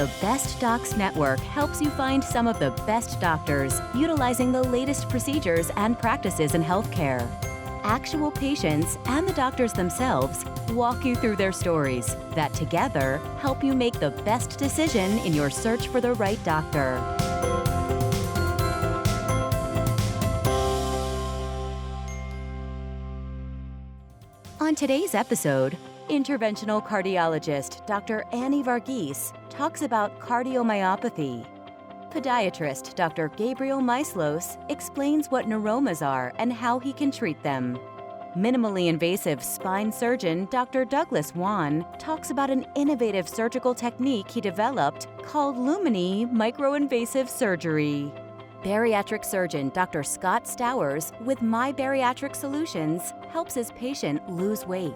The Best Docs Network helps you find some of the best doctors utilizing the latest procedures and practices in healthcare. Actual patients and the doctors themselves walk you through their stories that together help you make the best decision in your search for the right doctor. On today's episode, interventional cardiologist Dr. Annie Varghese talks about cardiomyopathy. Podiatrist Dr. Gabriel Maislos explains what neuromas are and how he can treat them. Minimally invasive spine surgeon Dr. Douglas Wan talks about an innovative surgical technique he developed called Lumini Microinvasive Surgery. Bariatric surgeon Dr. Scott Stowers with My Bariatric Solutions helps his patient lose weight.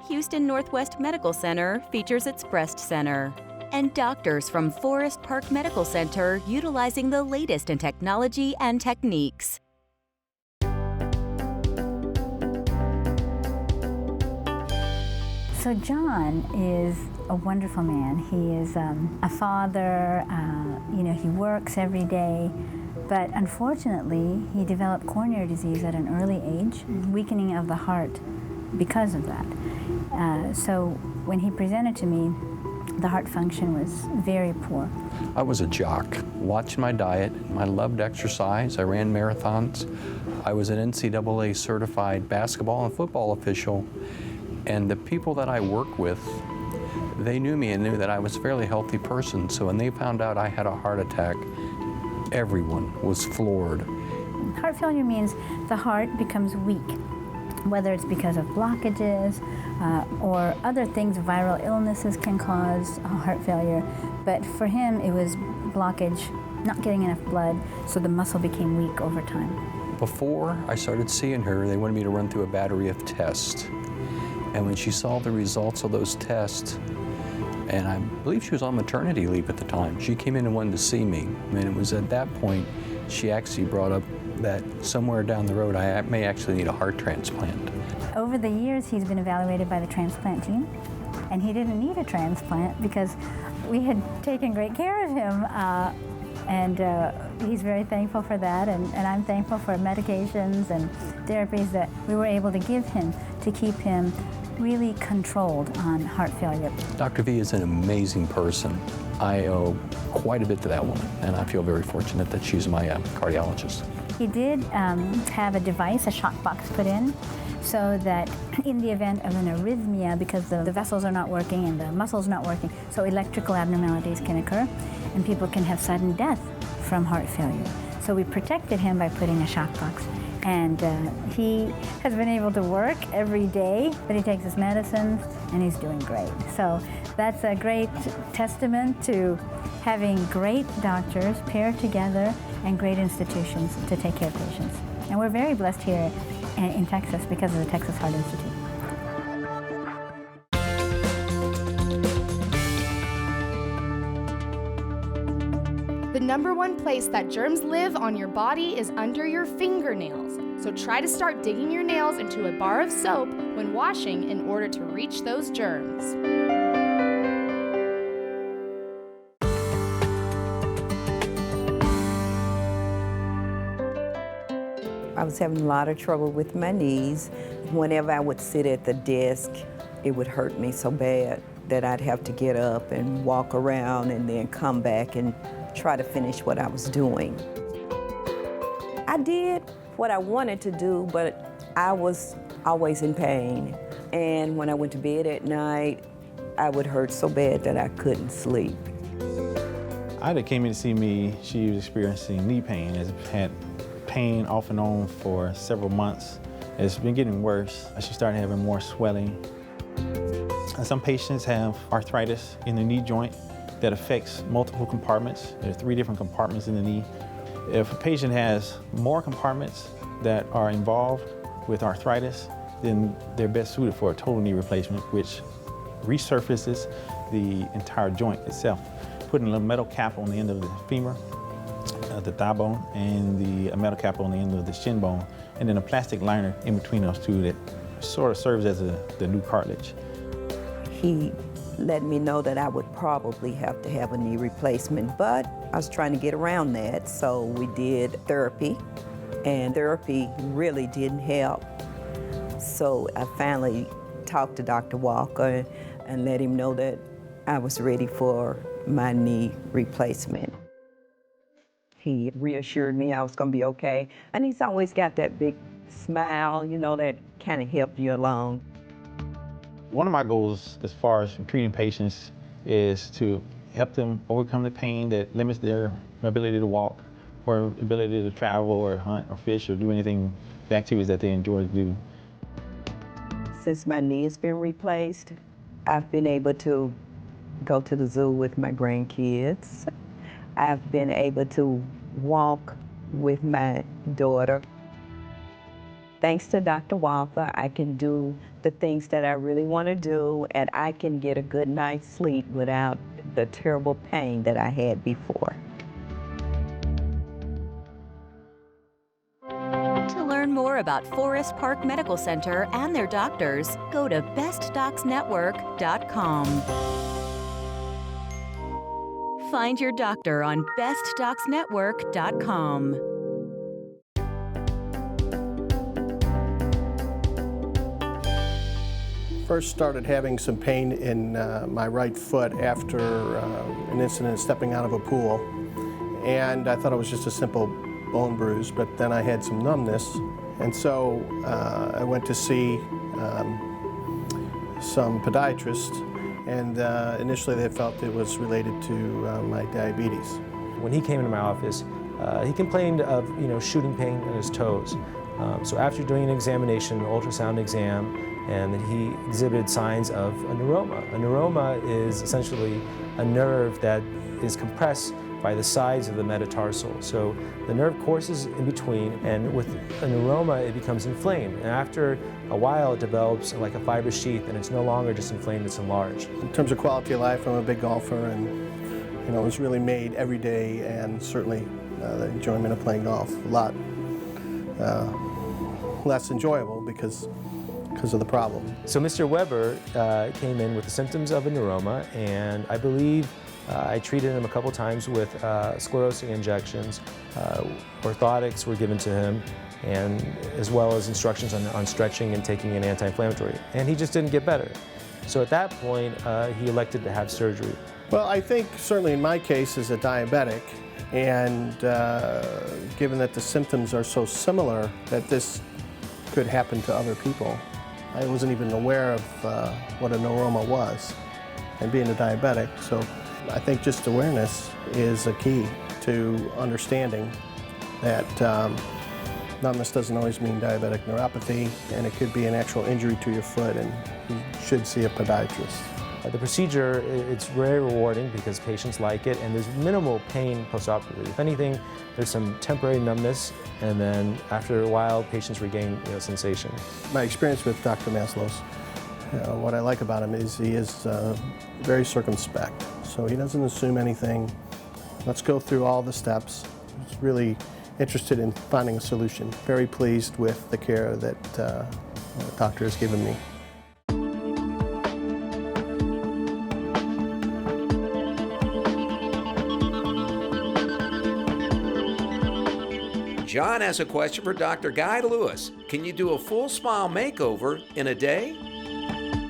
Houston Northwest Medical Center features its breast center. And doctors from Forest Park Medical Center utilizing the latest in technology and techniques. So John is a wonderful man. He is a father, he works every day, but unfortunately he developed coronary disease at an early age, weakening of the heart because of that. So when he presented to me, the heart function was very poor. I was a jock, watched my diet. I loved exercise. I ran marathons. I was an NCAA certified basketball and football official. And the people that I worked with, they knew me and knew that I was a fairly healthy person. So when they found out I had a heart attack, everyone was floored. Heart failure means the heart becomes weak, whether it's because of blockages or other things. Viral illnesses can cause heart failure, but for him it was blockage, not getting enough blood, so the muscle became weak over time. Before I started seeing her, they wanted me to run through a battery of tests. And when she saw the results of those tests, and I believe she was on maternity leave at the time, she came in and wanted to see me. And it was at that point she actually brought up that somewhere down the road I may actually need a heart transplant. Over the years he's been evaluated by the transplant team, and he didn't need a transplant because we had taken great care of him, and he's very thankful for that, and I'm thankful for medications and therapies that we were able to give him to keep him really controlled on heart failure. Dr. V is an amazing person. I owe quite a bit to that woman, and I feel very fortunate that she's my cardiologist. He did have a device, a shock box put in, so that in the event of an arrhythmia, because the vessels are not working and the muscles not working, so electrical abnormalities can occur, and people can have sudden death from heart failure. So we protected him by putting a shock box. And he has been able to work every day, but he takes his medicines and he's doing great. So that's a great testament to having great doctors paired together and great institutions to take care of patients. And we're very blessed here in Texas because of the Texas Heart Institute. The number one place that germs live on your body is under your fingernails. So try to start digging your nails into a bar of soap when washing in order to reach those germs. I was having a lot of trouble with my knees. Whenever I would sit at the desk, it would hurt me so bad that I'd have to get up and walk around and then come back and try to finish what I was doing. I did what I wanted to do, but I was always in pain. And when I went to bed at night, I would hurt so bad that I couldn't sleep. Ida came in to see me. She was experiencing knee pain, has had pain off and on for several months. It's been getting worse. She started having more swelling. And some patients have arthritis in the knee joint that affects multiple compartments. There are 3 different compartments in the knee. If a patient has more compartments that are involved with arthritis, then they're best suited for a total knee replacement, which resurfaces the entire joint itself. Putting a little metal cap on the end of the femur, the thigh bone, and a metal cap on the end of the shin bone, and then a plastic liner in between those two that sort of serves as the new cartilage. He let me know that I would probably have to have a knee replacement, but I was trying to get around that, so we did therapy, and therapy really didn't help. So I finally talked to Dr. Walker and let him know that I was ready for my knee replacement. He reassured me I was going to be okay, and he's always got that big smile, you know, that kind of helped you along. One of my goals as far as treating patients is to help them overcome the pain that limits their ability to walk or ability to travel or hunt or fish or do anything, the activities that they enjoy to do. Since my knee has been replaced, I've been able to go to the zoo with my grandkids. I've been able to walk with my daughter. Thanks to Dr. Walker, I can do the things that I really want to do, and I can get a good night's sleep without the terrible pain that I had before. To learn more about Forest Park Medical Center and their doctors, go to bestdocsnetwork.com. Find your doctor on bestdocsnetwork.com. First started having some pain in my right foot after an incident stepping out of a pool, and I thought it was just a simple bone bruise, but then I had some numbness, and so I went to see some podiatrists, and initially they felt it was related to my diabetes. When he came into my office, he complained of shooting pain in his toes. So after doing an examination, an ultrasound exam, and then he exhibited signs of a neuroma. A neuroma is essentially a nerve that is compressed by the sides of the metatarsal. So the nerve courses in between, and with a neuroma, it becomes inflamed. And after a while, it develops like a fibrous sheath, and it's no longer just inflamed, it's enlarged. In terms of quality of life, I'm a big golfer, and it was really made every day, and certainly the enjoyment of playing golf a lot less enjoyable because of the problem. So Mr. Weber came in with the symptoms of a neuroma, and I believe I treated him a couple times with sclerosing injections. Orthotics were given to him, and as well as instructions on stretching and taking an anti-inflammatory. And he just didn't get better. So at that point, he elected to have surgery. Well, I think certainly in my case as a diabetic, and given that the symptoms are so similar, that this could happen to other people. I wasn't even aware of what a neuroma was, and being a diabetic, so I think just awareness is a key to understanding that numbness doesn't always mean diabetic neuropathy, and it could be an actual injury to your foot, and you should see a podiatrist. The procedure, it's very rewarding because patients like it, and there's minimal pain postoperatively. If anything, there's some temporary numbness, and then after a while, patients regain sensation. My experience with Dr. Maslows, what I like about him is he is very circumspect. So he doesn't assume anything. Let's go through all the steps. He's really interested in finding a solution. Very pleased with the care that the doctor has given me. John has a question for Dr. Guy Lewis. Can you do a full smile makeover in a day?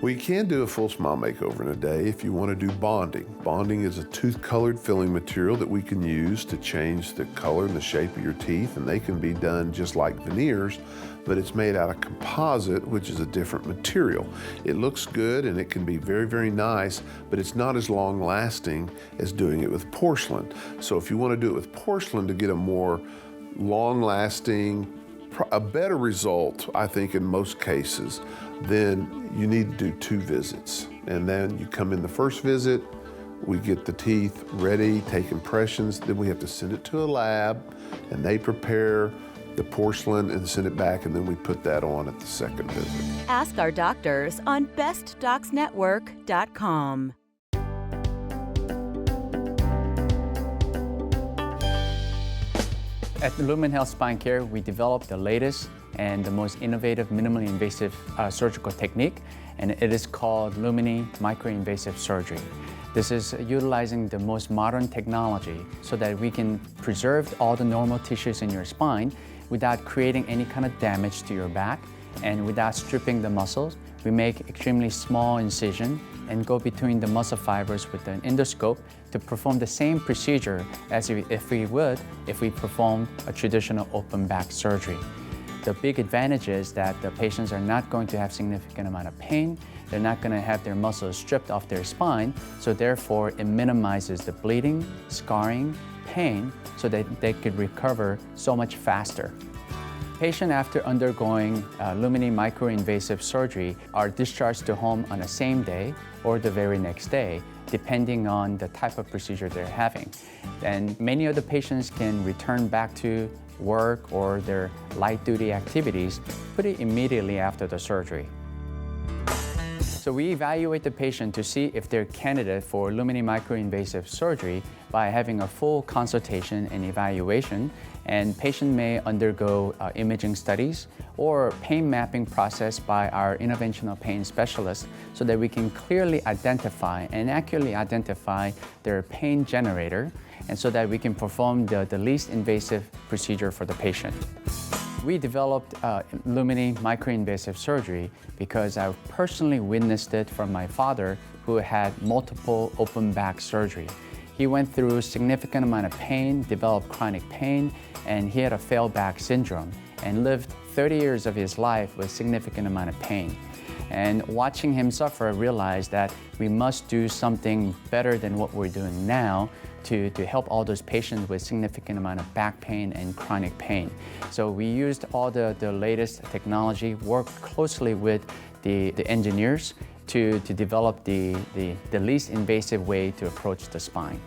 We can do a full smile makeover in a day if you want to do bonding. Bonding is a tooth-colored filling material that we can use to change the color and the shape of your teeth, and they can be done just like veneers, but it's made out of composite, which is a different material. It looks good and it can be very, very nice, but it's not as long-lasting as doing it with porcelain. So if you want to do it with porcelain to get a more long-lasting, a better result, I think in most cases, then you need to do 2 visits. And then you come in the first visit, we get the teeth ready, take impressions, then we have to send it to a lab, and they prepare the porcelain and send it back, and then we put that on at the second visit. Ask our doctors on bestdocsnetwork.com. At Lumen Health Spine Care, we developed the latest and the most innovative minimally invasive surgical technique. and it is called Lumini Microinvasive Surgery. This is utilizing the most modern technology so that we can preserve all the normal tissues in your spine without creating any kind of damage to your back and without stripping the muscles. We make extremely small incision and go between the muscle fibers with an endoscope to perform the same procedure as if we perform a traditional open back surgery. The big advantage is that the patients are not going to have significant amount of pain. They're not going to have their muscles stripped off their spine, so therefore it minimizes the bleeding, scarring, pain, so that they could recover so much faster. Patients after undergoing Lumini microinvasive surgery are discharged to home on the same day or the very next day, depending on the type of procedure they're having. And many of the patients can return back to work or their light duty activities pretty immediately after the surgery. So we evaluate the patient to see if they're candidate for Lumini microinvasive surgery by having a full consultation and evaluation, and patient may undergo imaging studies or pain mapping process by our interventional pain specialist so that we can clearly identify and accurately identify their pain generator, and so that we can perform the least invasive procedure for the patient. We developed Lumini microinvasive surgery because I personally witnessed it from my father, who had multiple open back surgery. He went through a significant amount of pain, developed chronic pain, and he had a failed back syndrome and lived 30 years of his life with significant amount of pain. And watching him suffer, I realized that we must do something better than what we're doing now to help all those patients with significant amount of back pain and chronic pain. So we used all the latest technology, worked closely with the engineers to develop the least invasive way to approach the spine.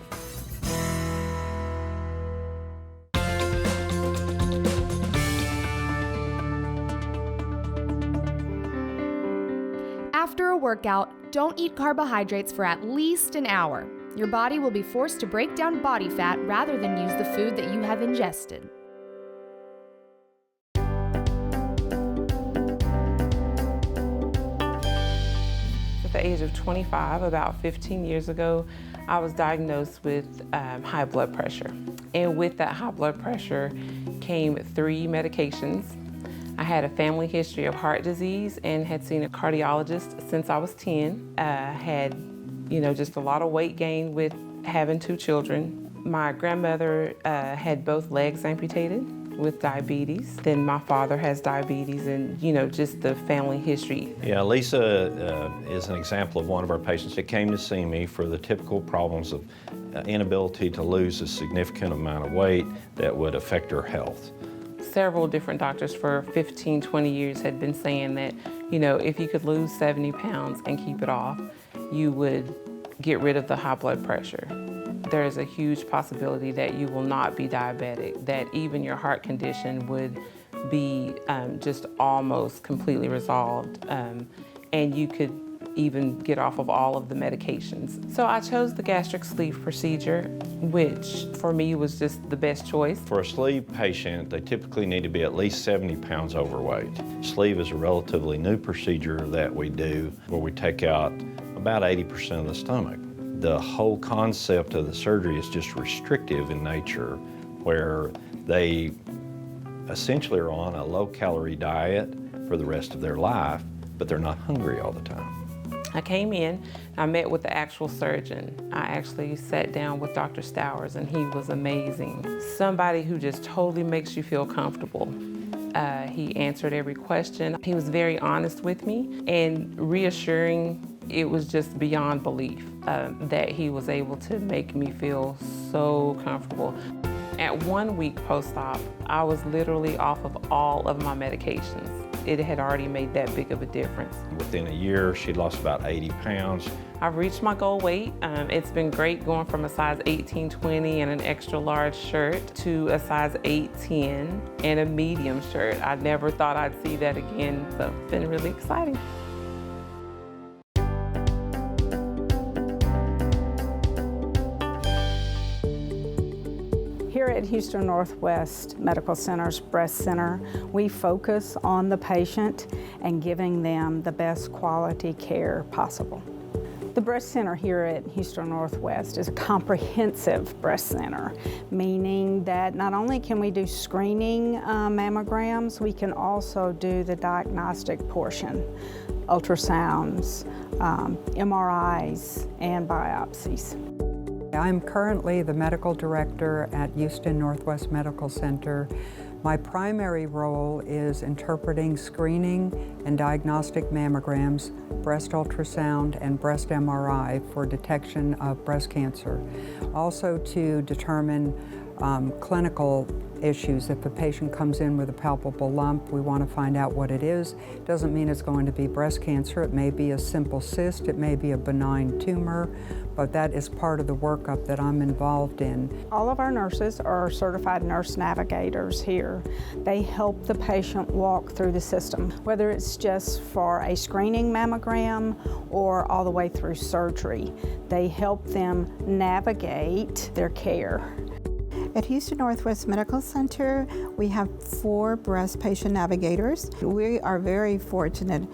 After a workout, don't eat carbohydrates for at least an hour. Your body will be forced to break down body fat rather than use the food that you have ingested. At the age of 25, about 15 years ago, I was diagnosed with high blood pressure. And with that high blood pressure came 3 medications. I had a family history of heart disease and had seen a cardiologist since I was 10. Had just a lot of weight gain with having 2 children. My grandmother had both legs amputated with diabetes. Then my father has diabetes, and just the family history. Yeah, Lisa is an example of one of our patients that came to see me for the typical problems of inability to lose a significant amount of weight that would affect her health. Several different doctors for 15, 20 years had been saying that, if you could lose 70 pounds and keep it off, you would get rid of the high blood pressure. There is a huge possibility that you will not be diabetic, that even your heart condition would be just almost completely resolved, and you could even get off of all of the medications. So I chose the gastric sleeve procedure, which for me was just the best choice. For a sleeve patient, they typically need to be at least 70 pounds overweight. Sleeve is a relatively new procedure that we do where we take out about 80% of the stomach. The whole concept of the surgery is just restrictive in nature, where they essentially are on a low-calorie diet for the rest of their life, but they're not hungry all the time. I came in, I met with the actual surgeon. I actually sat down with Dr. Stowers, and he was amazing. Somebody who just totally makes you feel comfortable. He answered every question. He was very honest with me and reassuring. It was just beyond belief that he was able to make me feel so comfortable. At 1 week post-op, I was literally off of all of my medications. It had already made that big of a difference. Within a year, she lost about 80 pounds. I've reached my goal weight. It's been great going from a size 18-20 and an extra large shirt to a size 8-10 and a medium shirt. I never thought I'd see that again, so it's been really exciting. Here Here at Houston Northwest Medical Center's Breast Center, we focus on the patient and giving them the best quality care possible. The breast center here at Houston Northwest is a comprehensive breast center, meaning that not only can we do screening mammograms, we can also do the diagnostic portion, ultrasounds, MRIs, and biopsies. I'm currently the medical director at Houston Northwest Medical Center. My primary role is interpreting screening and diagnostic mammograms, breast ultrasound, and breast MRI for detection of breast cancer. Also to determine clinical issues. If a patient comes in with a palpable lump, we want to find out what it is. It doesn't mean it's going to be breast cancer. It may be a simple cyst, it may be a benign tumor, but that is part of the workup that I'm involved in. All of our nurses are certified nurse navigators here. They help the patient walk through the system, whether it's just for a screening mammogram or all the way through surgery. They help them navigate their care. At Houston Northwest Medical Center, we have 4 breast patient navigators. We are very fortunate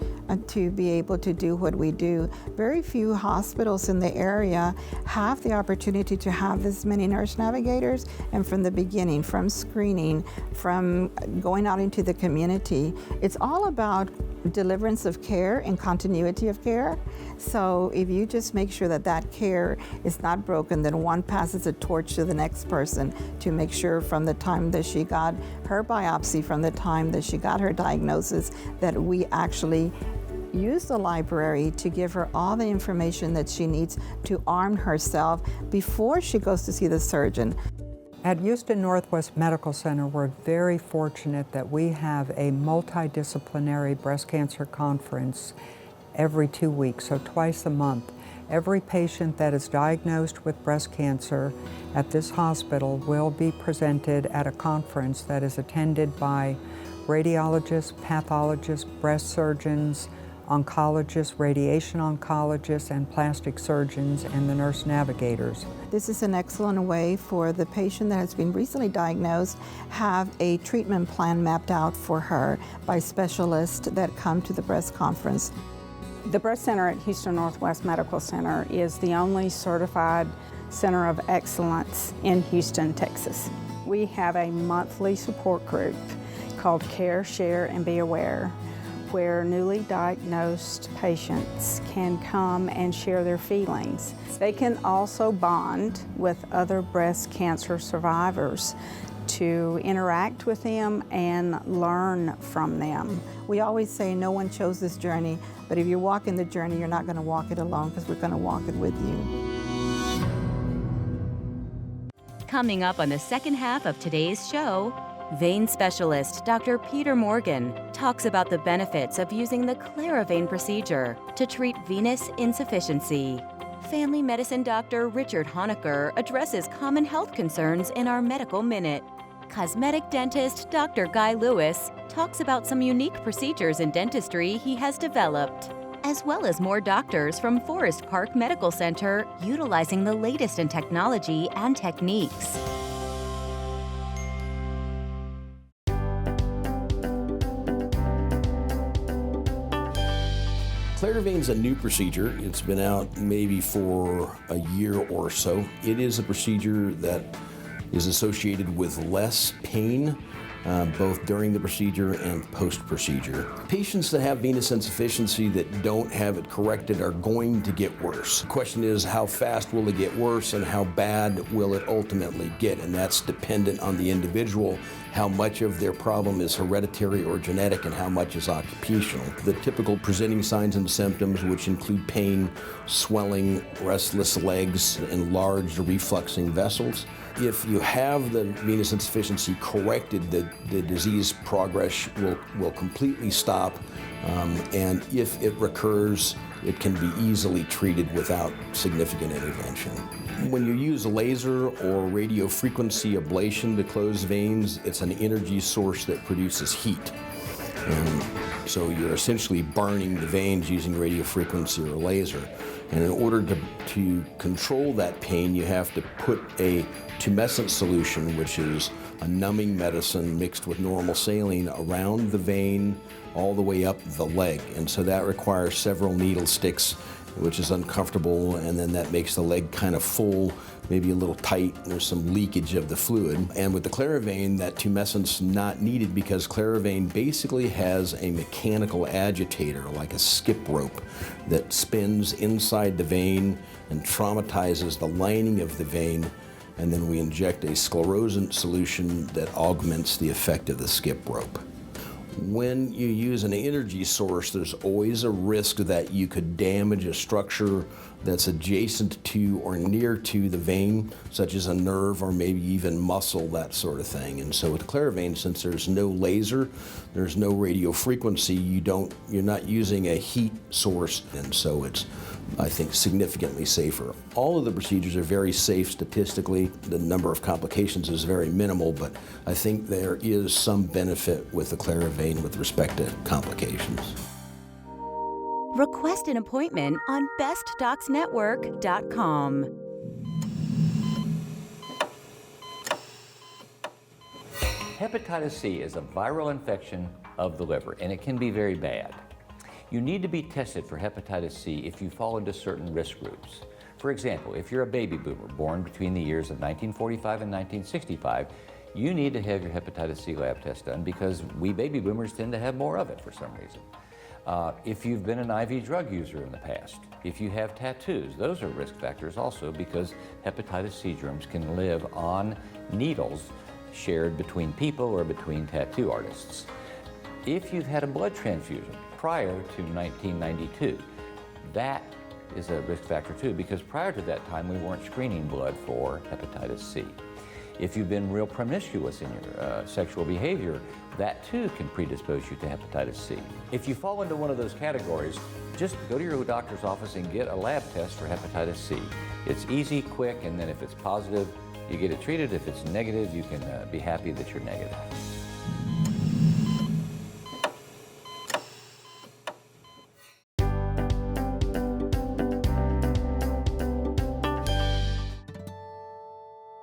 to be able to do what we do. Very few hospitals in the area have the opportunity to have this many nurse navigators, and from the beginning, from screening, from going out into the community, it's all about deliverance of care and continuity of care. So if you just make sure that that care is not broken, then one passes a torch to the next person to make sure from the time that she got her biopsy, from the time that she got her diagnosis, that we actually use the library to give her all the information that she needs to arm herself before she goes to see the surgeon. At Houston Northwest Medical Center, we're very fortunate that we have a multidisciplinary breast cancer conference every 2 weeks, so twice a month. Every patient that is diagnosed with breast cancer at this hospital will be presented at a conference that is attended by radiologists, pathologists, breast surgeons, oncologists, radiation oncologists, and plastic surgeons, and the nurse navigators. This is an excellent way for the patient that has been recently diagnosed have a treatment plan mapped out for her by specialists that come to the breast conference. The breast center at Houston Northwest Medical Center is the only certified center of excellence in Houston, Texas. We have a monthly support group called Care, Share, and Be Aware, where newly diagnosed patients can come and share their feelings. They can also bond with other breast cancer survivors to interact with them and learn from them. We always say no one chose this journey, but if you're walking the journey, you're not going to walk it alone, because we're going to walk it with you. Coming up on the second half of today's show, vein specialist Dr. Peter Morgan talks about the benefits of using the Claravane procedure to treat venous insufficiency. Family medicine doctor Richard Honecker addresses common health concerns in our Medical Minute. Cosmetic dentist Dr. Guy Lewis talks about some unique procedures in dentistry he has developed, as well as more doctors from Forest Park Medical Center utilizing the latest in technology and techniques. Claravane is a new procedure. It's been out maybe for a year or so. It is a procedure that is associated with less pain, both during the procedure and post-procedure. Patients that have venous insufficiency that don't have it corrected are going to get worse. The question is, how fast will it get worse and how bad will it ultimately get? And that's dependent on the individual, how much of their problem is hereditary or genetic and how much is occupational. The typical presenting signs and symptoms, which include pain, swelling, restless legs, enlarged refluxing vessels. If you have the venous insufficiency corrected, the disease progress will completely stop, and if it recurs, it can be easily treated without significant intervention. When you use laser or radiofrequency ablation to close veins, it's an energy source that produces heat. And so you're essentially burning the veins using radiofrequency or laser. And in order to control that pain, you have to put a tumescent solution, which is a numbing medicine mixed with normal saline, around the vein all the way up the leg. And so that requires several needle sticks, which is uncomfortable, and then that makes the leg kind of full, maybe a little tight, and there's some leakage of the fluid. And with the Claravane, that tumescence not needed, because Claravane basically has a mechanical agitator, like a skip rope, that spins inside the vein and traumatizes the lining of the vein, and then we inject a sclerosant solution that augments the effect of the skip rope. When you use an energy source, there's always a risk that you could damage a structure that's adjacent to or near to the vein, such as a nerve or maybe even muscle, that sort of thing. And so with Claravane, since there's no laser, there's no radio frequency, you're not using a heat source, and so it's, I think, significantly safer. All of the procedures are very safe statistically. The number of complications is very minimal, but I think there is some benefit with the Claravane with respect to complications. Request an appointment on bestdocsnetwork.com. Hepatitis C is a viral infection of the liver, and it can be very bad. You need to be tested for hepatitis C if you fall into certain risk groups. For example, if you're a baby boomer born between the years of 1945 and 1965, you need to have your hepatitis C lab test done, because we baby boomers tend to have more of it for some reason. If you've been an IV drug user in the past, if you have tattoos, those are risk factors also, because hepatitis C germs can live on needles shared between people or between tattoo artists. If you've had a blood transfusion prior to 1992, that is a risk factor too, because prior to that time we weren't screening blood for hepatitis C. If you've been real promiscuous in your sexual behavior, that too can predispose you to hepatitis C. If you fall into one of those categories, just go to your doctor's office and get a lab test for hepatitis C. It's easy, quick, and then if it's positive, you get it treated. If it's negative, you can be happy that you're negative.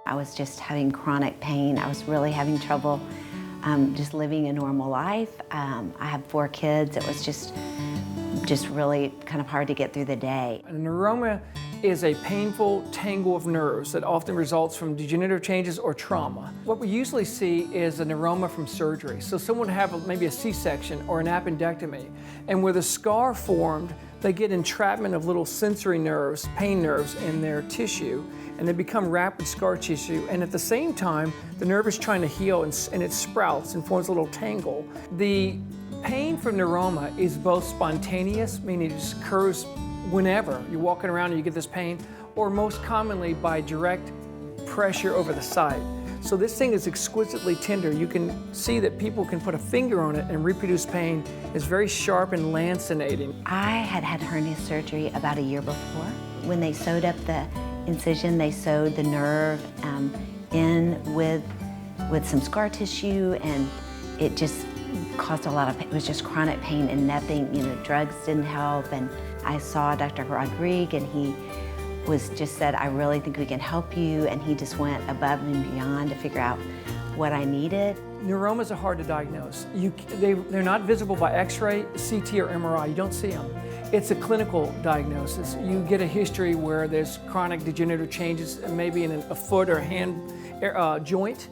I was just having chronic pain. I was really having trouble just living a normal life. I have 4 kids. It was just really kind of hard to get through the day. A neuroma is a painful tangle of nerves that often results from degenerative changes or trauma. What we usually see is a neuroma from surgery. So someone would have maybe a C-section or an appendectomy, and where the scar formed, they get entrapment of little sensory nerves, pain nerves in their tissue, and they become rapid scar tissue. And at the same time, the nerve is trying to heal, and it sprouts and forms a little tangle. The pain from neuroma is both spontaneous, meaning it just occurs whenever you're walking around and you get this pain, or most commonly by direct pressure over the site. So this thing is exquisitely tender. You can see that people can put a finger on it and reproduce pain. It's very sharp and lancinating. I had had hernia surgery about a year before. When they sewed up the incision, they sewed the nerve in with some scar tissue, and it just caused a lot of pain. It was just chronic pain and nothing, drugs didn't help. And I saw Dr. Rodrigue, and he just said, I really think we can help you. And he just went above and beyond to figure out what I needed. Neuromas are hard to diagnose. They're not visible by X-ray, CT, or MRI. You don't see them. It's a clinical diagnosis. You get a history where there's chronic degenerative changes, maybe in a foot or a hand joint,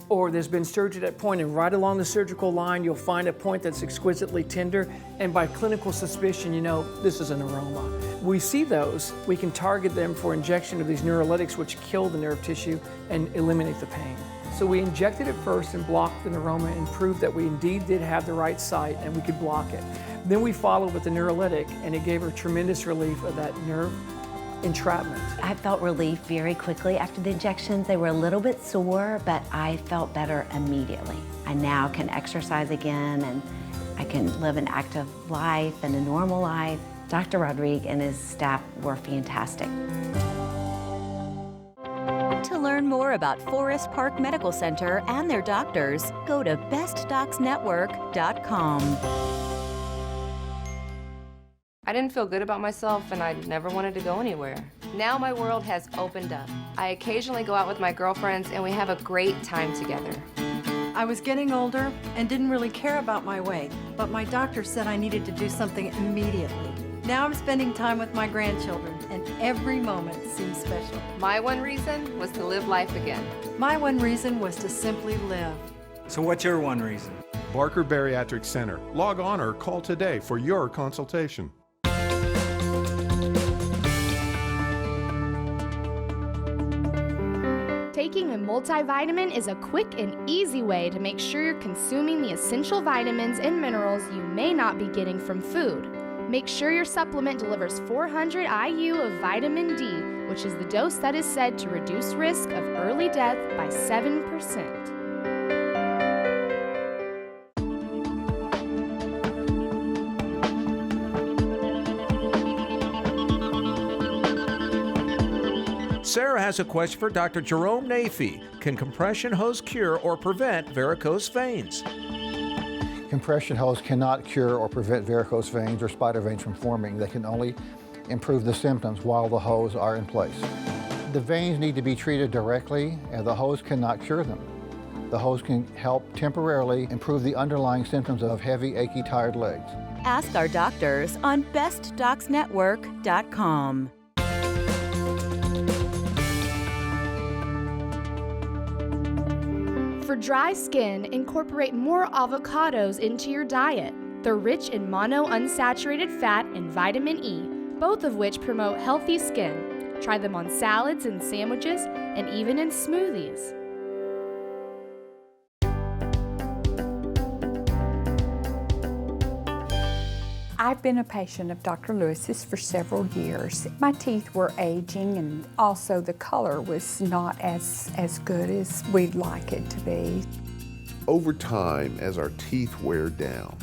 or there's been surgery at that point, and right along the surgical line, you'll find a point that's exquisitely tender, and by clinical suspicion, you know this is a neuroma. We see those, we can target them for injection of these neurolytics, which kill the nerve tissue and eliminate the pain. So we injected it first and blocked the neuroma and proved that we indeed did have the right site and we could block it. Then we followed with the neurolytic, and it gave her tremendous relief of that nerve entrapment. I felt relief very quickly after the injections. They were a little bit sore, but I felt better immediately. I now can exercise again, and I can live an active life and a normal life. Dr. Rodrigue and his staff were fantastic. To learn more about Forest Park Medical Center and their doctors, go to bestdocsnetwork.com. I didn't feel good about myself and I never wanted to go anywhere. Now my world has opened up. I occasionally go out with my girlfriends and we have a great time together. I was getting older and didn't really care about my weight, but my doctor said I needed to do something immediately. Now I'm spending time with my grandchildren and every moment seems special. My one reason was to live life again. My one reason was to simply live. So what's your one reason? Barker Bariatric Center. Log on or call today for your consultation. Taking a multivitamin is a quick and easy way to make sure you're consuming the essential vitamins and minerals you may not be getting from food. Make sure your supplement delivers 400 IU of vitamin D, which is the dose that is said to reduce risk of early death by 7%. Sarah has a question for Dr. Jerome Nafee. Can compression hose cure or prevent varicose veins? Compression hose cannot cure or prevent varicose veins or spider veins from forming. They can only improve the symptoms while the hose are in place. The veins need to be treated directly, and the hose cannot cure them. The hose can help temporarily improve the underlying symptoms of heavy, achy, tired legs. Ask our doctors on bestdocsnetwork.com. For dry skin, incorporate more avocados into your diet. They're rich in monounsaturated fat and vitamin E, both of which promote healthy skin. Try them on salads and sandwiches, and even in smoothies. I've been a patient of Dr. Lewis's for several years. My teeth were aging and also the color was not as good as we'd like it to be. Over time, as our teeth wear down,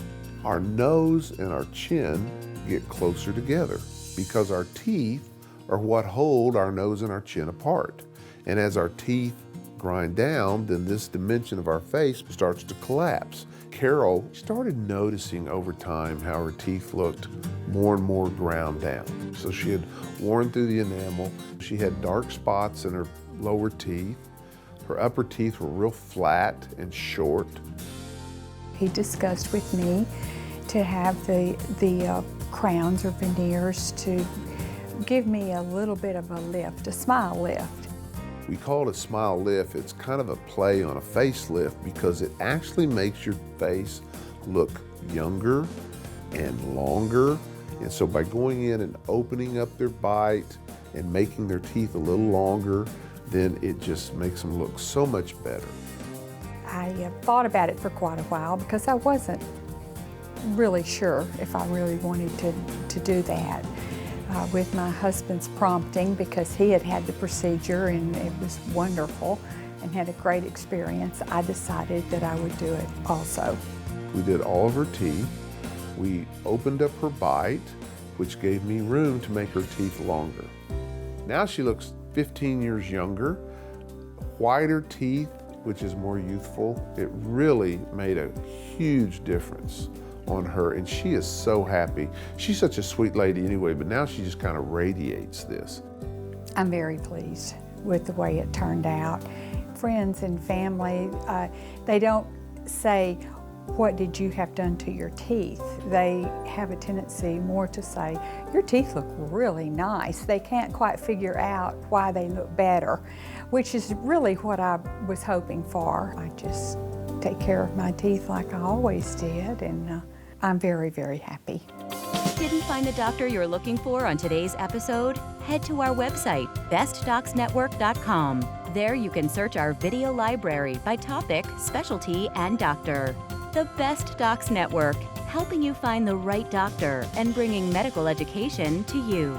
our nose and our chin get closer together because our teeth are what hold our nose and our chin apart. And as our teeth grind down, then this dimension of our face starts to collapse. Carol started noticing over time how her teeth looked more and more ground down. So she had worn through the enamel. She had dark spots in her lower teeth. Her upper teeth were real flat and short. He discussed with me to have the crowns or veneers to give me a little bit of a lift, a smile lift. We call it a smile lift. It's kind of a play on a facelift because it actually makes your face look younger and longer. And so by going in and opening up their bite and making their teeth a little longer, then it just makes them look so much better. I thought about it for quite a while because I wasn't really sure if I really wanted to do that. With my husband's prompting, because he had had the procedure and it was wonderful and had a great experience, I decided that I would do it also. We did all of her teeth. We opened up her bite, which gave me room to make her teeth longer. Now she looks 15 years younger, whiter teeth, which is more youthful. It really made a huge difference on her, and she is so happy. She's such a sweet lady anyway, but now she just kind of radiates this. I'm very pleased with the way it turned out. Friends and family, they don't say, what did you have done to your teeth? They have a tendency more to say, your teeth look really nice. They can't quite figure out why they look better, which is really what I was hoping for. I just take care of my teeth like I always did, and I'm very, very happy. Didn't find the doctor you're looking for on today's episode? Head to our website, bestdocsnetwork.com. There you can search our video library by topic, specialty, and doctor. The Best Docs Network, helping you find the right doctor and bringing medical education to you.